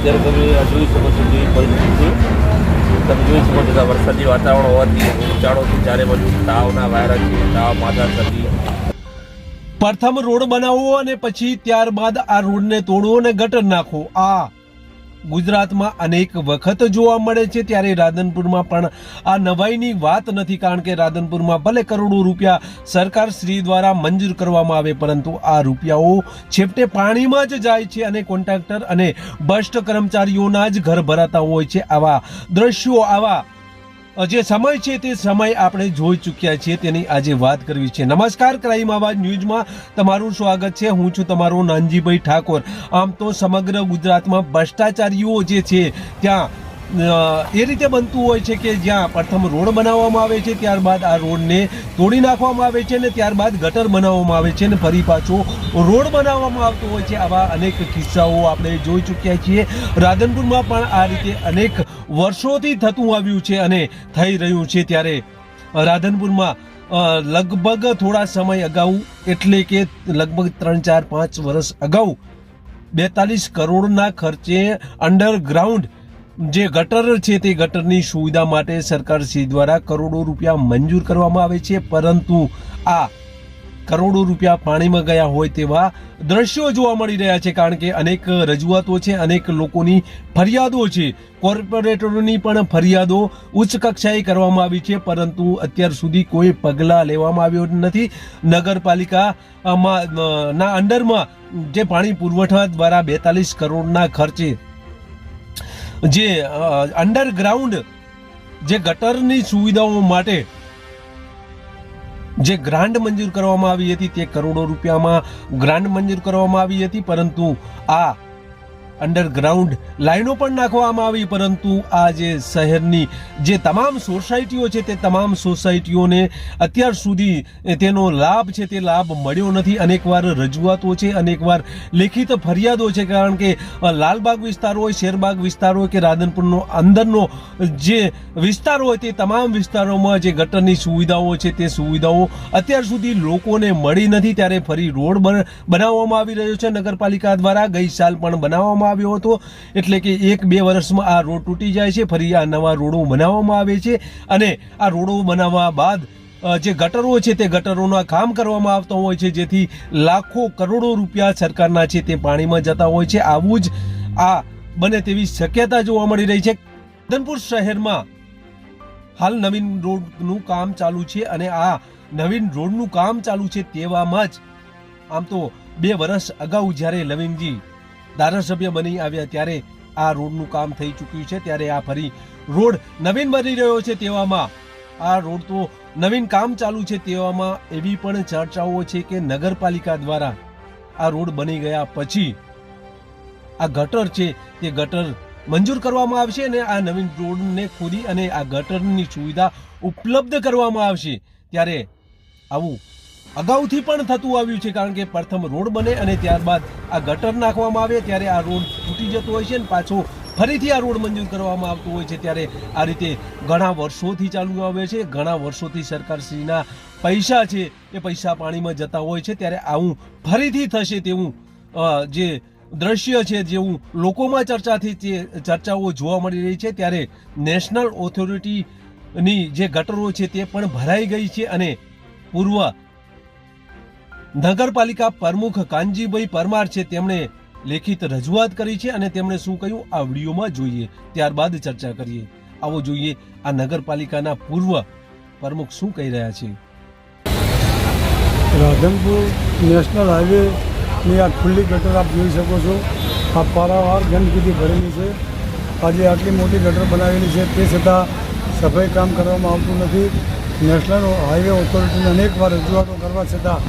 અત્યારે તમે આ જોઈ શકો છો કેવી પરિસ્થિતિ છે। તમે જોઈ શકો છો કે વરસાદી વાતાવરણ હોવાથી રોગચાળોથી ચારે બાજુ તાવના વાયરસ છે, તાવ, માથા, શરદી। પ્રથમ રોડ બનાવવો અને પછી ત્યારબાદ આ રોડને તોડવો અને ગટર નાખવો, આ ગુજરાતમાં અનેક વખત જોવા મળે છે। ત્યારે રાધનપુરમાં પણ આ નવાઈની વાત નથી, કારણ કે રાધનપુરમાં ભલે કરોડો રૂપિયા સરકાર શ્રી દ્વારા મંજૂર કરવામાં આવે, પરંતુ આ રૂપિયાઓ છેવટે પાણીમાં જ જાય છે અને કોન્ટ્રાક્ટર અને ભ્રષ્ટ કર્મચારીઓના જ ઘર ભરાતા હોય છે। આવા દ્રશ્યો, આવા જે સમય છે તે સમય આપણે જોઈ ચૂક્યા છીએ, તેની આજે વાત કરવી છે। નમસ્કાર, ક્રાઇમ આવાજ ન્યૂઝમાં તમારું સ્વાગત છે। હું છું તમારો નાનજીભાઈ ઠાકોર। આમ તો સમગ્ર ગુજરાતમાં ભ્રષ્ટાચારીઓ જે છે ત્યાં એ રીતે બનતું હોય છે કે જ્યાં પ્રથમ રોડ બનાવવામાં આવે છે, ત્યારબાદ આ રોડને તોડી નાખવામાં આવે છે અને ત્યારબાદ ગટર બનાવવામાં આવે છે અને ફરી પાછો રોડ બનાવવામાં આવતો હોય છે। આવા અનેક કિસ્સાઓ આપણે જોઈ ચૂક્યા છીએ। રાધનપુરમાં પણ આ રીતે અનેક વર્ષોથી થતું આવ્યું છે અને થઈ રહ્યું છે। ત્યારે રાધનપુરમાં લગભગ થોડા સમય અગાઉ, એટલે કે લગભગ 3, 4, 5 વર્ષ અગાઉ 42 કરોડના ખર્ચે અંડરગ્રાઉન્ડ જે ગટર છે તે ગટરની સુવિધા માટે સરકાર શ્રી દ્વારા કરોડો રૂપિયા મંજૂર કરવામાં આવે છે, પરંતુ આ કરોડો રૂપિયા પાણીમાં ગયા હોય તેવા દ્રશ્યો જોવા મળી રહ્યા છે। કારણ કે અનેક રજૂઆતો છે, અનેક લોકોની ફરિયાદો છે, કોર્પોરેટરોની પણ ફરિયાદો ઉચ્ચ કક્ષાએ કરવામાં આવી છે, પરંતુ અત્યાર સુધી કોઈ પગલાં લેવામાં આવ્યો નથી। નગરપાલિકામાં ના અંડરમાં જે પાણી પુરવઠા દ્વારા 42 કરોડના ખર્ચે જે અંડરગ્રાઉન્ડ જે ગટરની સુવિધાઓ માટે જે ગ્રાન્ટ મંજૂર કરવામાં આવી હતી, તે કરોડો રૂપિયામાં ગ્રાન્ટ મંજૂર કરવામાં આવી હતી, પરંતુ આ અંડરગ્રાઉન્ડ લાઈનો પણ નાખવામાં આવી, પરંતુ આ જે શહેરની જે તમામ સોસાયટીઓ છે તે તમામ સોસાયટીઓને અત્યાર સુધી તેનો લાભ છે તે લાભ મળ્યો નથી। અનેકવાર રજૂઆતો છે, અનેકવાર લેખિત ફરિયાદો છે, કારણ કે લાલબાગ વિસ્તાર હોય, શેરબાગ વિસ્તાર હોય કે રાધનપુરનો અંદરનો જે વિસ્તાર હોય, તે તમામ વિસ્તારોમાં જે ગટરની સુવિધાઓ છે તે સુવિધાઓ અત્યાર સુધી લોકોને મળી નથી। ત્યારે ફરી રોડ બનાવવામાં આવી રહ્યો છે નગરપાલિકા દ્વારા। ગઈ સાલ પણ બનાવવામાં આવ્યો હતો, એટલે કે 1-2 વર્ષમાં આ રોડ તૂટી જાય છે, ફરી આ નવા રોડો બનાવવામાં આવે છે અને આ રોડો બનાવવા બાદ જે ગટરો છે તે ગટરોના કામ કરવામાં આવતા હોય છે, જેથી લાખો કરોડો રૂપિયા સરકારના છે તે પાણીમાં જતા હોય છે। આવું જ આ બને તેવી શક્યતા જોવા મળી રહી છે। રાધનપુર શહેરમાં હાલ નવીન રોડનું કામ ચાલુ છે અને આ નવીન રોડનું કામ ચાલુ છે તેવામાં જ આમ તો 2 વર્ષ અગાઉ જ્યારે લવિંગજી ધારાસભ્ય બની આવ્યા ત્યારે આ રોડનું કામ થઈ ચૂક્યું છે। ત્યારે આ ફરી રોડ નવીન બની રહ્યો છે, તેવામાં આ રોડ તો નવીન કામ ચાલુ છે, તેવામાં એવી પણ ચર્ચાઓ છે કે નગરપાલિકા દ્વારા આ રોડ બની ગયા પછી આ ગટર છે તે ગટર મંજૂર કરવામાં આવશે અને આ નવીન રોડને ખોદી અને આ ગટરની સુવિધા ઉપલબ્ધ કરવામાં આવશે। ત્યારે આવું અગાઉથી પણ થતું આવ્યું છે, કારણ કે પ્રથમ રોડ બને અને ત્યારબાદ આ ગટર નાખવામાં આવે ત્યારે આ રોડ તૂટી જતો હોય છે અને પાછો ફરીથી આ રોડ મંજૂર કરવામાં આવતો હોય છે। ત્યારે આ રીતે ઘણા વર્ષોથી ચાલુ આવે છે, ઘણા વર્ષોથી સરકારશ્રીના પૈસા છે એ પૈસા પાણીમાં જતા હોય છે। ત્યારે આવું ફરીથી થશે તેવું જે દ્રશ્ય છે, જેવું લોકોમાં ચર્ચાઓ જોવા મળી રહી છે। ત્યારે નેશનલ ઓથોરિટીની જે ગટરો છે તે પણ ભરાઈ ગઈ છે અને પૂર્વ નગરપાલિકા પ્રમુખ કાનજીભાઈ પરમાર છે તેમણે લેખિત રજૂઆત કરી છે અને તેમણે શું કહ્યું આ વિડીયોમાં જોઈએ, ત્યારબાદ ચર્ચા કરીએ। આવો જોઈએ આ નગરપાલિકાના પૂર્વ પ્રમુખ શું કહી રહ્યા છે। રાધનપુર નેશનલ હાઈવેની આ ખુલ્લી ગટર આપ જોઈ શકો છો। આ પારાવાર ગંદકીથી ભરેલી છે। આજે આટલી મોટી ગટર બનાવેલી છે, તે છતાં સફાઈ કામ કરવામાં આવતું નથી। નેશનલ હાઈવે ઓથોરિટીને અનેકવાર રજૂઆતો કરવા છતાં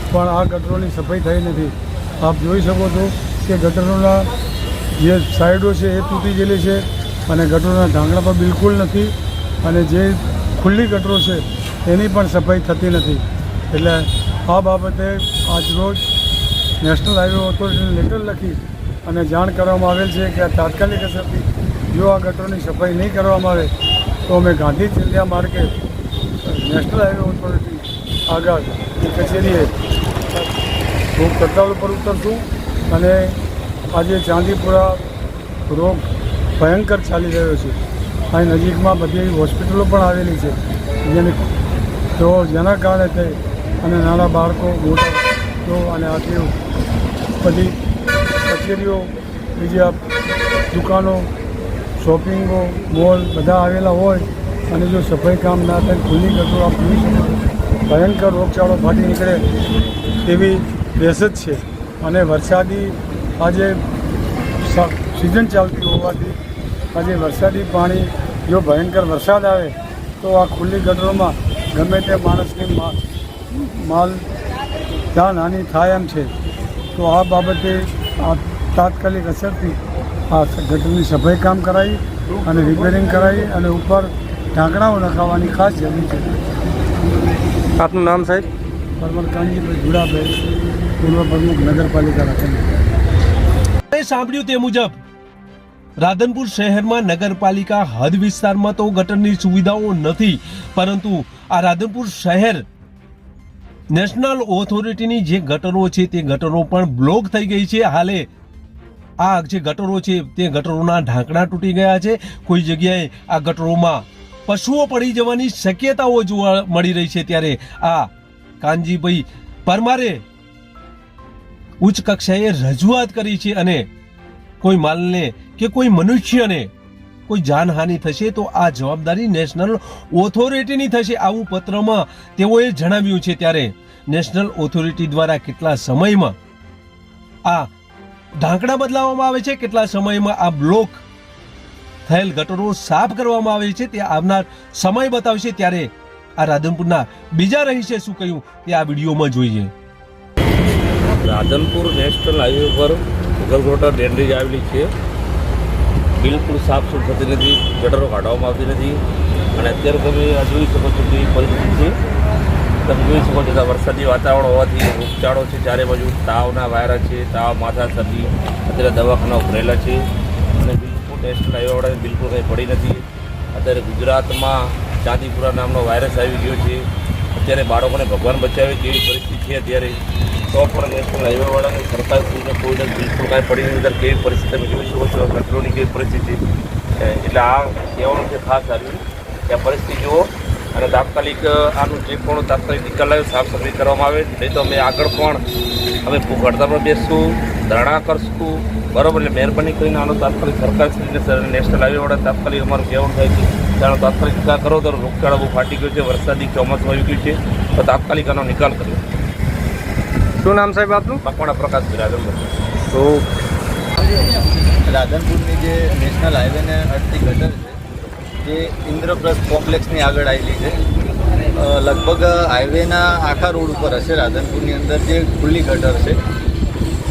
પણ આ ગટરોની સફાઈ થઈ નથી। આપ જોઈ શકો છો કે ગટરોના જે સાઈડો છે એ તૂટી ગયેલી છે અને ગટરોના ઢાંકણા પણ બિલકુલ નથી અને જે ખુલ્લી ગટરો છે એની પણ સફાઈ થતી નથી। એટલે આ બાબતે આજરોજ નેશનલ હાઈવે ઓથોરિટીને લેટર લખી અને જાણ કરવામાં આવેલ છે કે તાત્કાલિક અસરથી જો આ ગટરોની સફાઈ નહીં કરવામાં આવે તો અમે ગાંધી ચિંધ્યા માર્ગે નેશનલ હાઈવે ઓથોરિટી આગળ કચેરીએ ભૂખ હડતાળ ઉપર ઉતરશું અને આજે ચાંદીપુરા રોગ ભયંકર ચાલી રહ્યો છે. અહીં નજીકમાં બધી હોસ્પિટલો પણ આવેલી છે જેના કારણે તે અને નાના બાળકો મોટા અને આટલી બધી કચેરીઓ, બીજા દુકાનો, શોપિંગો, મોલ બધા આવેલા હોય અને જો સફાઈ કામ ના થાય, ખુલ્લી ગટરો આપ જોઈ શકો, ભયંકર રોગચાળો ફાટી નીકળે તેવી દહેશત છે. અને વરસાદી આજે સિઝન ચાલતી હોવાથી આજે વરસાદી પાણી જો ભયંકર વરસાદ આવે તો આ ખુલ્લી ગટરોમાં ગમે તે માણસની માલ જાનહાનિ થાય એમ છે. તો આ બાબતે આ તાત્કાલિક અસરથી આ ગટરની સફાઈ કામ કરાવી અને રિપેરિંગ કરાવી અને ઉપર ઢાંકણાઓ નખાવવાની ખાસ જરૂર છે. આપનું નામ સાહેબ? પરમલ કાનજીભાઈ ધુડાભાઈ, પૂર્વ પ્રમુખ નગરપાલિકા રાખેલી. સાંભળ્યું તે મુજબ રાધનપુર શહેરમાં નગરપાલિકા હદ વિસ્તારમાં તો ગટરની સુવિધાઓ નથી, પરંતુ આ રાધનપુર શહેર નેશનલ ઓથોરિટીની જે ગટરો છે તે ગટરો પણ બ્લોક થઈ ગઈ છે. હાલે આ જે ગટરો છે તે ગટરોના ઢાંકણા તૂટી ગયા છે. કોઈ જગ્યાએ આ ગટરોમાં પશુઓ પડી જવાની શક્યતાઓ જોવા મળી રહી છે. ત્યારે આ કાનજીભાઈ પરમારે ઉચ્ચ કક્ષાએ રજૂઆત કરી છે અને કોઈ માલને કે કોઈ મનુષ્યને કોઈ જાનહાનિ થશે તો આ જવાબદારી નેશનલ ઓથોરિટીની થશે, આવું પત્રમાં તેઓએ જણાવ્યું છે. ત્યારે નેશનલ ઓથોરિટી દ્વારા કેટલા સમયમાં આ ઢાંકણા બદલાવવામાં આવે છે, કેટલા સમયમાં આ બ્લોક થયેલ ગટરો સાફ કરવામાં આવે છે તે આવનાર સમય બતાવશે. ત્યારે આ રાધનપુરના બીજા રહીશે શું કહ્યું તે આ વિડીયોમાં જોઈએ. રાધનપુર નેશનલ હાઈવે પર ઉગલગોટા ડેન્ડ્રીજ આવેલી છે. બિલકુલ સાફ સુફ થતી નથી, ગટરો કાઢવામાં આવતી નથી. અને અત્યારે તમે આ જોઈ શકો છો કે પરિસ્થિતિ છે. તમે જોઈ શકો છો કે વરસાદી વાતાવરણ હોવાથી રોગચાળો છે, ચારે બાજુ તાવના વાયરસ છે, તાવ, માથા, શરદી, અત્યારે દવાખાના ઉભરેલા છે. અને બિલકુલ નેશનલ હાઈવેવાળાને બિલકુલ કંઈ પડી નથી. અત્યારે ગુજરાતમાં ચાંદીપુરા નામનો વાયરસ આવી ગયો છે. અત્યારે બાળકોને ભગવાન બચાવે તેવી પરિસ્થિતિ છે અત્યારે. તો પણ નેશનલ હાઈવેવાળાને સરકાર કોઈને બિલકુલ કાંઈ પડી નથી. અત્યારે કેવી પરિસ્થિતિ તમે જોઈ શકો છો, ગટરોની કેવી પરિસ્થિતિ. એટલે આ કહેવાનું છે ખાસ આવ્યું કે આ પરિસ્થિતિ જુઓ અને તાત્કાલિક આનું જે પણ તાત્કાલિક નિકાલ આવે, સાફ સફાઈ કરવામાં આવે. નહીં તો અમે આગળ પણ અમે હડતાલમાં બેસશું, ધરણા કરશું, બરાબર. એટલે મહેરબાની કરીને આનો તાત્કાલિક સરકાર નેશનલ હાઈવેવાળા તાત્કાલિક અમારું કહેવાનું થાય છે આનો તાત્કાલિક નિકાલ કરો. તો રોગચાળો બહુ ફાટી ગયો છે, વરસાદી ચોમાસું આવી ગયું છે, તો તાત્કાલિક આનો નિકાલ કર્યો. શું નામ સાહેબ આપનું? મકવાણા પ્રકાશ રાધનપુર. તો રાધનપુરની જે નેશનલ હાઈવેને અડતી ગટર છે જે ઇન્દ્રપ્રસ્થ કોમ્પ્લેક્સની આગળ આવેલી છે. લગભગ હાઈવેના આખા રોડ ઉપર હશે રાધનપુરની અંદર જે ખુલ્લી ગટર છે.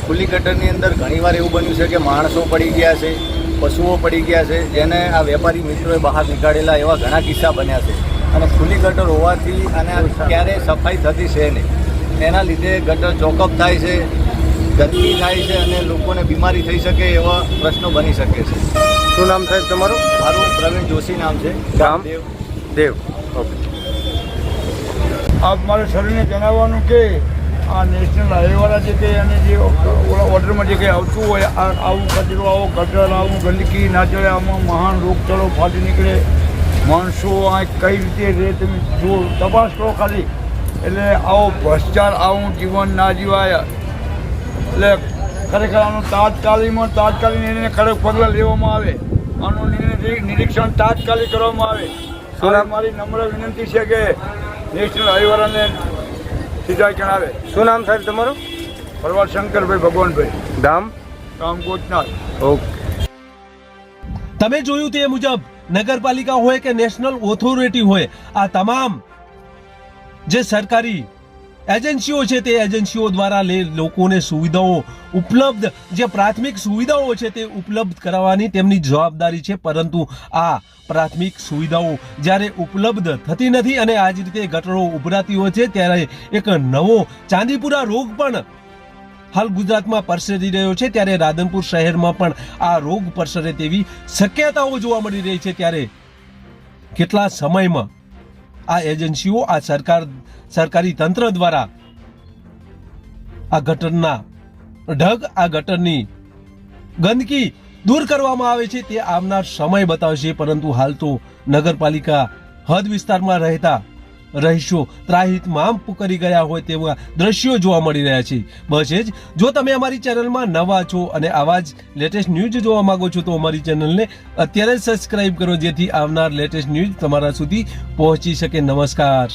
ખુલ્લી ગટરની અંદર ઘણીવાર એવું બન્યું છે કે માણસો પડી ગયા છે, પશુઓ પડી ગયા છે, જેને આ વેપારી મિત્રોએ બહાર નીકાળેલા એવા ઘણા કિસ્સા બન્યા છે. અને ખુલ્લી ગટર હોવાથી અને ક્યારેય સફાઈ થતી છે નહીં, એના લીધે ગટર ચોકઅપ થાય છે, ગંદકી થાય છે અને લોકોને બીમારી થઈ શકે એવા પ્રશ્નો બની શકે છે. શું નામ સાહેબ તમારું? મારું પ્રવીણ જોશી નામ છે. ગામ? દેવ. ઓકે. આપ મારે શરીરને જણાવવાનું કે આ નેશનલ હાઈવેવાળા જે કંઈ અને જે ઓર્ડરમાં જે કંઈ આવતું હોય, આવું કચરો, આવો ગટર, આવું ગંદકી ના ચડે, આમાં મહાન રોગચાળો ફાટી નીકળે, માણસો આ કઈ રીતે રહે તમે જુઓ, તપાસ કરો ખાલી. એટલે આવો ભ્રષ્ટાચાર, આવું જીવન ના જીવાય. એટલે ખરેખર આનું તાત્કાલિક એને કડક પગલાં લેવામાં આવે, આનું નિરીક્ષણ તાત્કાલિક કરવામાં આવે. મારી નમ્ર વિનંતી છે કે નેશનલ હાઈવેવાળાને સીધા જણાવે. શું નામ સાહેબ તમારું? પરવાર શંકરભાઈ ભગવાનભાઈ, ગામ? ગામ કોચનાથ. ઓકે. તમે જોયું તે મુજબ નગરપાલિકા હોય કે નેશનલ ઓથોરિટી હોય, આ તમામ જે સરકારી એજન્સીઓ છે તે એજન્સીઓ દ્વારા લોકોને સુવિધાઓ ઉપલબ્ધ, જે પ્રાથમિક સુવિધાઓ છે તે ઉપલબ્ધ કરાવવાની તેમની જવાબદારી છે. પરંતુ આ પ્રાથમિક સુવિધાઓ જ્યારે ઉપલબ્ધ થતી નથી અને આ જ રીતે ગટરો ઉભરાતી હોય છે, ત્યારે એક નવો ચાંદીપુરા રોગ પણ હાલ ગુજરાતમાં પ્રસરી રહ્યો છે. ત્યારે રાધનપુર શહેરમાં પણ આ રોગ પ્રસરે તેવી શક્યતાઓ જોવા મળી રહી છે. ત્યારે કેટલા સમયમાં આ એજન્સીઓ, આ સરકારી તંત્ર દ્વારા આ ગટરના ઢગ, આ ગટરની ગંદકી દૂર કરવામાં આવે છે તે આવનાર સમય બતાવશે, પરંતુ હાલ તો નગરપાલિકા હદ વિસ્તારમાં રહેતા રહીશો ત્રાહિતમામ પુકારી ગયા હોય તેવા દ્રશ્યો જોવા મળી રહ્યા છે. બસ એ જ, જો તમે અમારી ચેનલમાં નવા છો અને આવા જ લેટેસ્ટ ન્યૂઝ જોવા માંગો છો તો અમારી ચેનલને અત્યારે જ સબસ્ક્રાઇબ કરો, જેથી આવનાર લેટેસ્ટ ન્યૂઝ તમારા સુધી પહોંચી શકે. નમસ્કાર.